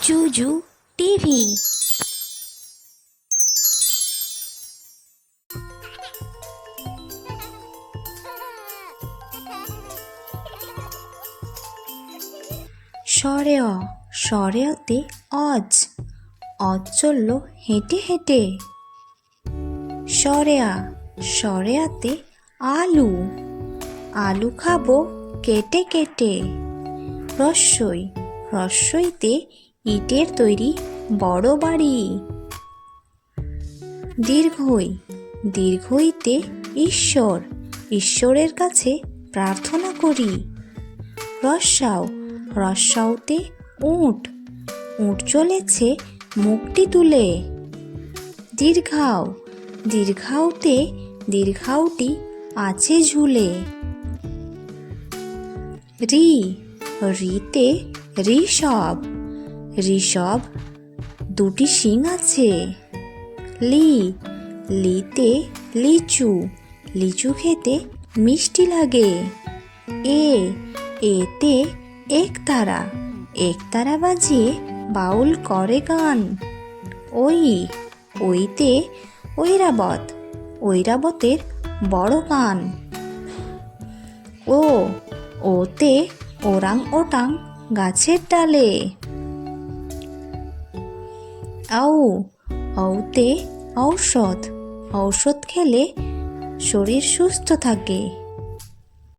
জুজু TV. স্বরে অ, স্বরে অতে অজ, অজ চলল হেঁটে হেঁটে। স্বরে আ, স্বরে আতে আলু, আলু খাবো কেটে কেটে। রস্বই, রস্বইতে ইটের তৈরি বড় বাড়ি। দীর্ঘই, দীর্ঘইতে ঈশ্বর, ঈশ্বরের কাছে প্রার্থনা করি। রস্যাও, রস্যাওতে উট, উট চলেছে মুখটি তুলে। দীর্ঘাও, দীর্ঘাওতে দীর্ঘাওটি আছে ঝুলে। রি, রিতে ঋষভ, ঋষভ দুটি শিং আছে। লি, লিতে লিচু, লিচু খেতে মিষ্টি লাগে। এ, এতে একতারা, একতারা বাজিয়ে বাউল করে গান। ওই, ওইতে ঐরাবত, ঐরাবতের বড় কান। ও, ওতে ওরাং ওটাং গাছের ডালে। আউ, ঔতে ঔষধ, ঔষধ খেলে শরীর সুস্থ থাকে।